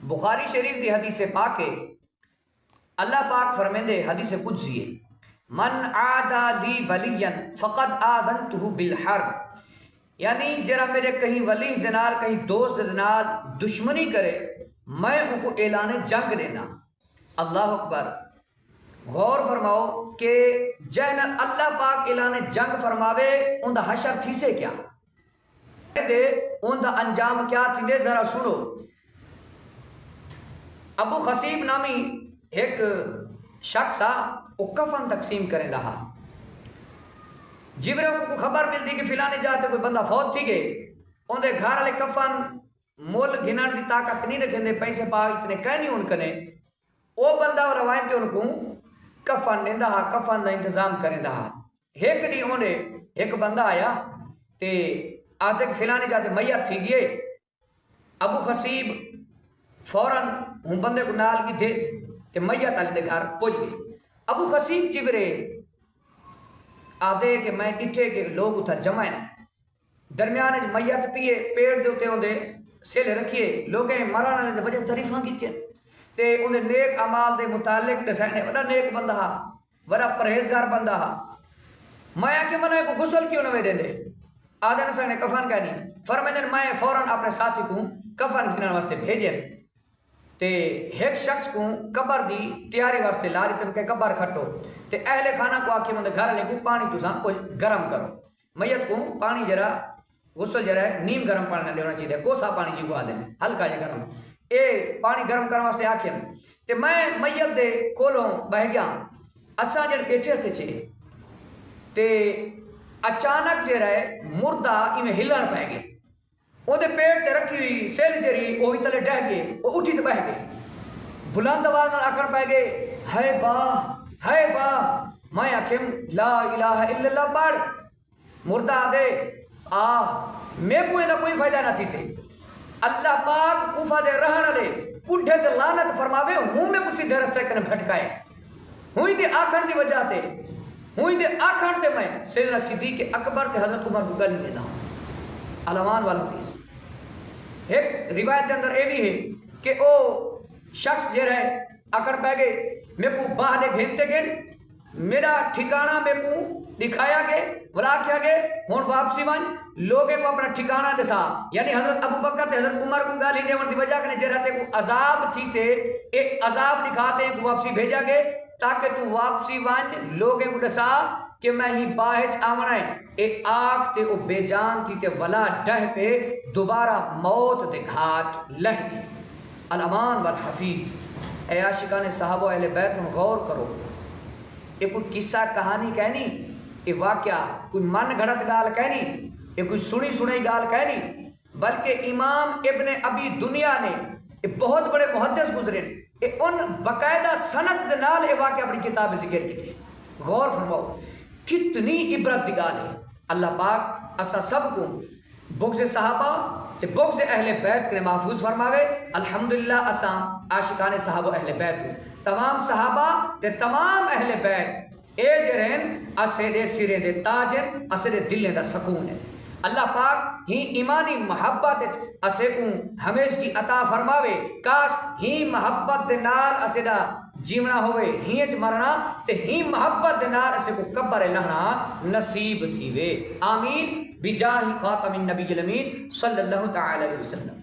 بخاری شریف دی حدیث پاک ہے، اللہ پاک فرمیندے حدیث قدسی ہے، من عادا لی ولیا فقد آذنتہ بالحرب، یعنی جرا میرے کہیں ولی دنال کہیں دوست دنال دشمنی کرے میں ان کو اعلان جنگ دینا۔ اللہ اکبر، غور فرماؤ کہ جہن اللہ پاک اعلان جنگ فرماوے ان دا حشر تھی سے کیا دے، ان دا انجام کیا تھی دے، ذرا سنو۔ ابو خصیب نامی ایک شخص وہ کفن تقسیم کریں دہا، جبرے کو خبر ملتی کہ فلانے جاتے کوئی بندہ فوت تھی گئے، ان دے گھر والے کفن مول گھنن کی طاقت نہیں رکھیں دے، پیسے پا اتنے کہیں نہیں ان کنے، وہ بندہ وہ روایت ان کو کفن دیں دہا، کفن دا انتظام کریں دہا۔ ایک نہیں انہیں ایک بندہ آیا تے آتے کہ فلانے جاتے میت تھی گئے، ابو خصیب فوراً ہوں بندے کو نال کی تھے کہ میت علی دے گھر پوچھ گئے۔ ابو خصیب جبرے آدھے کہ میں ڈٹھے کہ لوگ اتھا جمائیں، درمیانے میت پیے پیڑ دے ہوتے ہوں دے سیلے رکھیے، لوگیں مرانا نے وجہ تعریفاں کی تھے تے انہیں نیک عمال دے متعلق دسائنے بڑا نیک بندہ ہا، بڑا پرہیزگار بندہ ہا، میں آکے ملائے کو غسل کیوں نوے دے دے، آدھے نسائنے کفن کہنی، فرمائے میں فوراً اپنے ساتھی کو کفن کھنان واسطے بھیجیں تے ایک شخص کو قبر دی تیاری واسطے لاری تم کے قبر کھٹو تے اہل خانہ کو آکے مندے گھر لے کو پانی تساں کوئی گرم کرو، میت کو پانی جرا غسل جرا ہے نیم گرم پانی نہ دینا چاہیے، کوسا پانی جی کو آ دینے ہلکا یہ گرم، اے پانی گرم کرنے واسطے آکے تے میں میت دے کولوں بہ گیا، اساں جڑ بیٹھے سے چھے تے اچانک جڑا ہے مردہ انہیں ہلن پہ گئے، وہ دے پیٹ تے رکھی ہوئی سیلی تیری وہی تلے ڈہ گئے، وہ اٹھی تے بہ گئے، بلند آواز نال آکھن پہ گئے ہے با میں آکھم لا الہ الا اللہ پڑھ، مردہ آدھے میں کوئی نہ کوئی فائدہ نہ تھی سے، اللہ پاک کوفہ دے رہن لے پڈھے تے لعنت فرماوے ہوں میں کسی دے رستے کنے بھٹکائے، ہوئی دے آکھن دی وجہ تے ہوئی دے آکھن تے میں سیدنا صدیق اکبر تے حضرت عمر کو گل لینا علمان والحفیظ۔ ایک روایت کے اندر یہ بھی ہے کہ او شخص جو ہے اکڑ پہ گئے میں کو باہ دے گھنتے گئے، میرا ٹھکانہ میں کو دکھایا گئے بلا کیا گئے، ہون واپسی وان لوگے کو اپنا ٹھکانہ دسا، یعنی حضرت ابو بکر تے حضرت عمر کو گالی دیون دی وجہ کرنے جہرتے کو عذاب تھی سے ایک عذاب دکھاتے ہیں کو واپسی بھیجا گئے تاکہ تو واپسی وان لوگے کو دسا کہ میں ہی باہج آمنا ہے، ایک آگ تے او بے جان تھی تے ولا ڈہ پہ دوبارہ موت تے گھاٹ لہ گئی۔ الامان والحفیظ، اے عاشقان صحابہ اہل بیت میں غور کرو، یہ کوئی قصہ کہانی کہنی، یہ واقعہ کوئی من گھڑت گال کہنی، یہ کوئی سنی سنی گال کہنی، بلکہ امام ابن ابی دنیا نے یہ بہت بڑے محدث گزرے یہ ان باقاعدہ سند دے نال یہ واقعہ اپنی کتاب ذکر کی تھی۔ غور فرماؤ کتنی عبرت دی گال ہے، اللہ پاک اسا سب کو بغض صحابہ تے بغض اہل بیت کے محفوظ فرماوے۔ الحمدللہ اسا عاشقان صحابہ اہل بیت کو تمام صحابہ تے تمام اہل بیت اے جرین اسے دے سرے دے تاجن اسے دے دلیں دا سکون ہے۔ اللہ پاک ہی ایمانی محبت اسے کو ہمیش کی عطا فرماوے، کاش ہی محبت دے نال اسے دا جیونا ہوئے ہی مرنا تے ہی محبت دے نال اسے کو قبر لہنا نصیب تھی وے، آمین بجاہ خاتم النبی الامین صلی اللہ تعالی علیہ وسلم۔